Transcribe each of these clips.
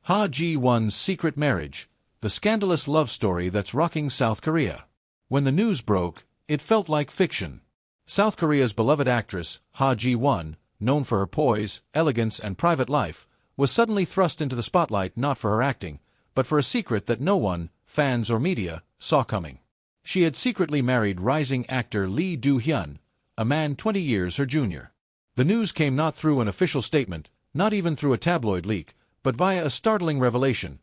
Ha Ji-won's secret marriage, the scandalous love story that's rocking South Korea. When the news broke, it felt like fiction. South Korea's beloved actress, Ha Ji-won, known for her poise, elegance, and private life, was suddenly thrust into the spotlight not for her acting, but for a secret that no one, fans or media, saw coming. She had secretly married rising actor Lee Do-hyun, a man 20 years her junior. The news came not through an official statement, not even through a tabloid leak, but via a startling revelation.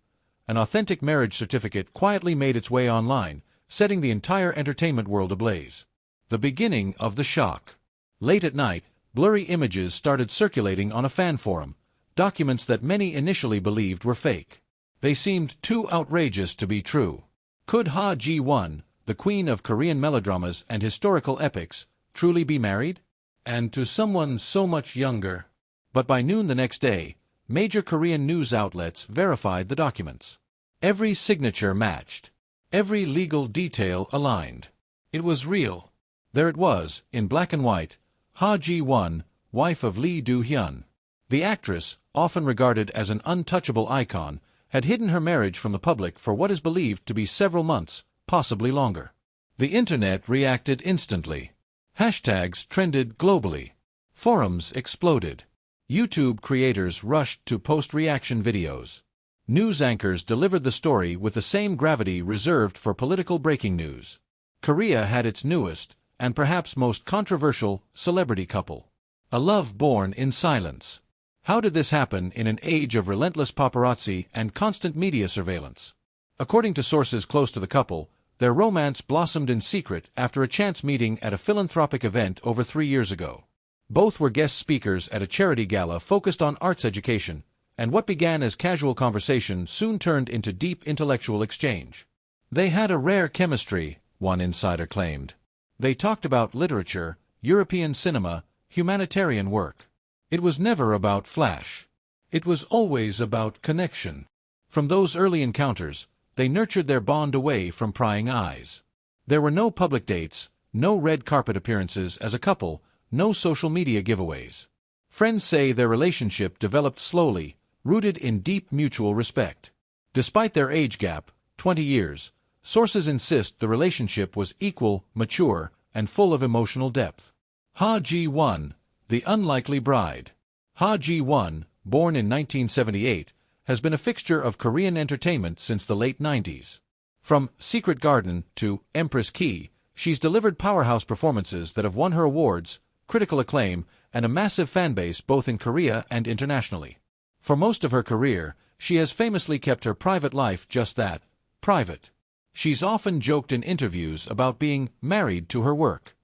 An authentic marriage certificate quietly made its way online, setting the entire entertainment world ablaze. The beginning of the shock. Late at night, blurry images started circulating on a fan forum, documents that many initially believed were fake. They seemed too outrageous to be true. Could Ha Ji-won, the queen of Korean melodramas and historical epics, truly be married? And to someone so much younger? But by noon the next day, major Korean news outlets verified the documents. Every signature matched. Every legal detail aligned. It was real. There it was, in black and white, Ha Ji-won, wife of Lee Do-hyun. The actress, often regarded as an untouchable icon, had hidden her marriage from the public for what is believed to be several months, possibly longer. The internet reacted instantly. Hashtags trended globally. Forums exploded. YouTube creators rushed to post reaction videos. News anchors delivered the story with the same gravity reserved for political breaking news. Korea had its newest, and perhaps most controversial, celebrity couple. A love born in silence. How did this happen in an age of relentless paparazzi and constant media surveillance? According to sources close to the couple, their romance blossomed in secret after a chance meeting at a philanthropic event over 3 years ago. Both were guest speakers at a charity gala focused on arts education, and what began as casual conversation soon turned into deep intellectual exchange. They had a rare chemistry, one insider claimed. They talked about literature, European cinema, humanitarian work. It was never about flash. It was always about connection. From those early encounters, they nurtured their bond away from prying eyes. There were no public dates, no red carpet appearances as a couple, no social media giveaways. Friends say their relationship developed slowly, rooted in deep mutual respect. Despite their age gap, 20 years, sources insist the relationship was equal, mature, and full of emotional depth. Ha Ji-won, the unlikely bride. Ha Ji-won, born in 1978, has been a fixture of Korean entertainment since the late 90s. From Secret Garden to Empress Key, she's delivered powerhouse performances that have won her awards, critical acclaim, and a massive fanbase both in Korea and internationally. For most of her career, she has famously kept her private life just that, private. She's often joked in interviews about being married to her work.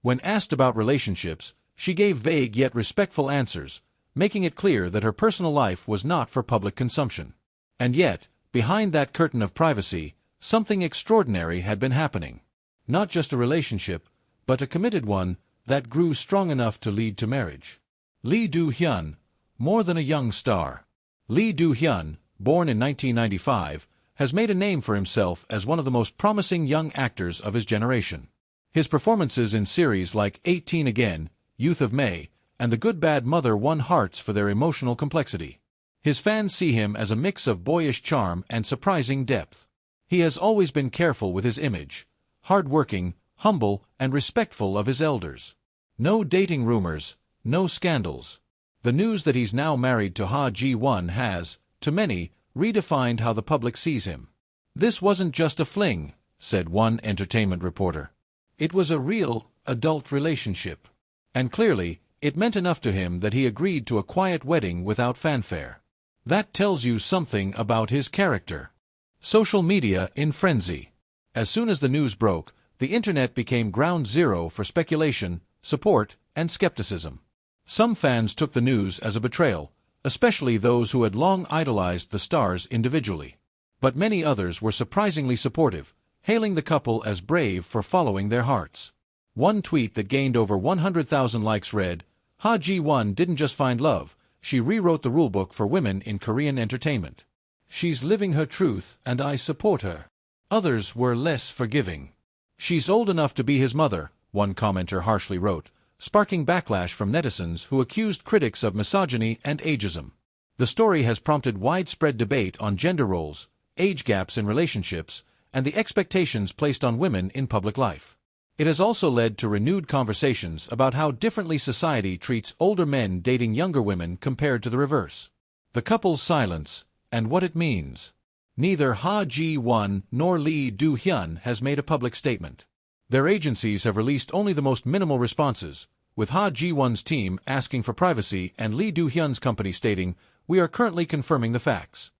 When asked about relationships, she gave vague yet respectful answers, making it clear that her personal life was not for public consumption. And yet, behind that curtain of privacy, something extraordinary had been happening. Not just a relationship, but a committed one that grew strong enough to lead to marriage. Lee Do-hyun, more than a young star. Lee Do-hyun, born in 1995, has made a name for himself as one of the most promising young actors of his generation. His performances in series like 18 Again, Youth of May, and The Good Bad Mother won hearts for their emotional complexity. His fans see him as a mix of boyish charm and surprising depth. He has always been careful with his image, hard-working, humble, and respectful of his elders. No dating rumors, no scandals. The news that he's now married to Ha Ji-won has, to many, redefined how the public sees him. "This wasn't just a fling," said one entertainment reporter. "It was a real, adult relationship." And clearly, it meant enough to him that he agreed to a quiet wedding without fanfare. That tells you something about his character. Social media in frenzy. As soon as the news broke, the internet became ground zero for speculation, support, and skepticism. Some fans took the news as a betrayal, especially those who had long idolized the stars individually. But many others were surprisingly supportive, hailing the couple as brave for following their hearts. One tweet that gained over 100,000 likes read, "Ha Ji-won didn't just find love, she rewrote the rulebook for women in Korean entertainment. She's living her truth and I support her." Others were less forgiving. "She's old enough to be his mother," one commenter harshly wrote, sparking backlash from netizens who accused critics of misogyny and ageism. The story has prompted widespread debate on gender roles, age gaps in relationships, and the expectations placed on women in public life. It has also led to renewed conversations about how differently society treats older men dating younger women compared to the reverse. The couple's silence, and what it means. Neither Ha Ji-won nor Lee Do-hyun has made a public statement. Their agencies have released only the most minimal responses, with Ha Ji-won's team asking for privacy and Lee Do-hyun's company stating, "We are currently confirming the facts."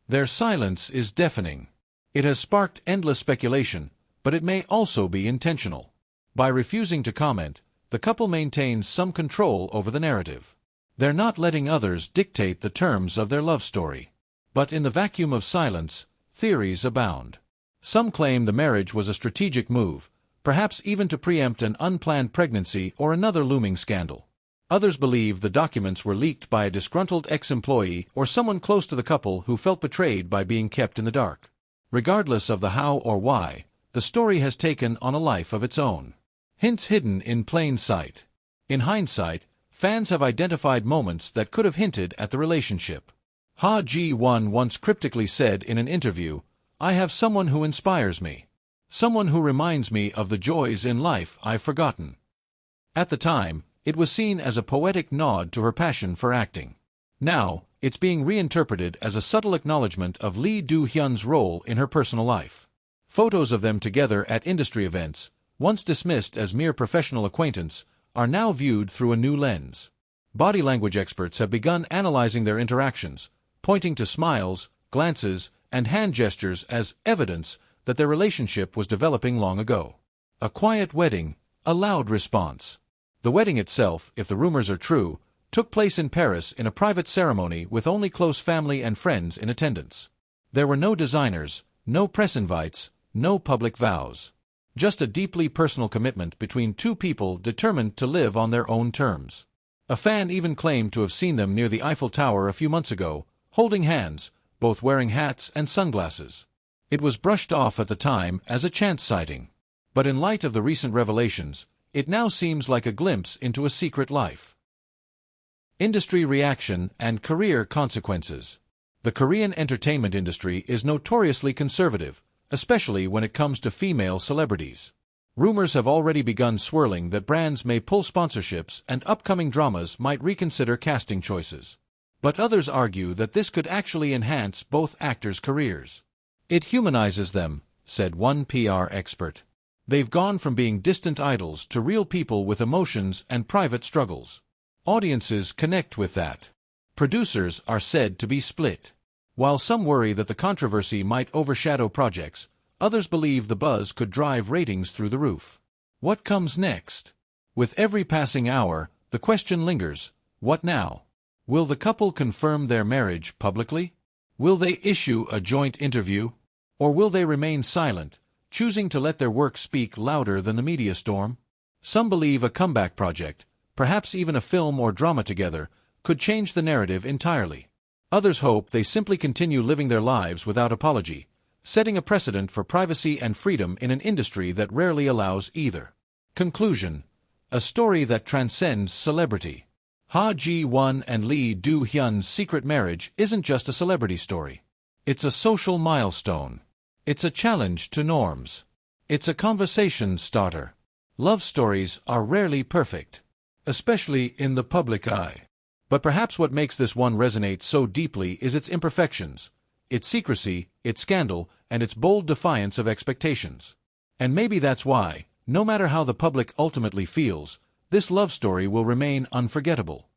Their silence is deafening. It has sparked endless speculation, but it may also be intentional. By refusing to comment, the couple maintains some control over the narrative. They're not letting others dictate the terms of their love story. But in the vacuum of silence, theories abound. Some claim the marriage was a strategic move, perhaps even to preempt an unplanned pregnancy or another looming scandal. Others believe the documents were leaked by a disgruntled ex-employee or someone close to the couple who felt betrayed by being kept in the dark. Regardless of the how or why, the story has taken on a life of its own. Hints hidden in plain sight. In hindsight, fans have identified moments that could have hinted at the relationship. Ha Ji-won once cryptically said in an interview, "I have someone who inspires me. Someone who reminds me of the joys in life I've forgotten." At the time, it was seen as a poetic nod to her passion for acting. Now, it's being reinterpreted as a subtle acknowledgement of Lee Do-hyun's role in her personal life. Photos of them together at industry events, once dismissed as mere professional acquaintance, are now viewed through a new lens. Body language experts have begun analyzing their interactions, pointing to smiles, glances, and hand gestures as evidence that their relationship was developing long ago. A quiet wedding, a loud response. The wedding itself, if the rumors are true, took place in Paris in a private ceremony with only close family and friends in attendance. There were no designers, no press invites, no public vows. Just a deeply personal commitment between two people determined to live on their own terms. A fan even claimed to have seen them near the Eiffel Tower a few months ago, holding hands, both wearing hats and sunglasses. It was brushed off at the time as a chance sighting. But in light of the recent revelations, it now seems like a glimpse into a secret life. Industry reaction and career consequences. The Korean entertainment industry is notoriously conservative, especially when it comes to female celebrities. Rumors have already begun swirling that brands may pull sponsorships and upcoming dramas might reconsider casting choices. But others argue that this could actually enhance both actors' careers. It humanizes them, said one PR expert. They've gone from being distant idols to real people with emotions and private struggles. Audiences connect with that. Producers are said to be split. While some worry that the controversy might overshadow projects, others believe the buzz could drive ratings through the roof. What comes next? With every passing hour, the question lingers, what now? Will the couple confirm their marriage publicly? Will they issue a joint interview? Or will they remain silent, choosing to let their work speak louder than the media storm? Some believe a comeback project, perhaps even a film or drama together, could change the narrative entirely. Others hope they simply continue living their lives without apology, setting a precedent for privacy and freedom in an industry that rarely allows either. Conclusion: a story that transcends celebrity. Ha Ji-won and Lee Do-hyun's secret marriage isn't just a celebrity story. It's a social milestone. It's a challenge to norms. It's a conversation starter. Love stories are rarely perfect, especially in the public eye. But perhaps what makes this one resonate so deeply is its imperfections, its secrecy, its scandal, and its bold defiance of expectations. And maybe that's why, no matter how the public ultimately feels, this love story will remain unforgettable.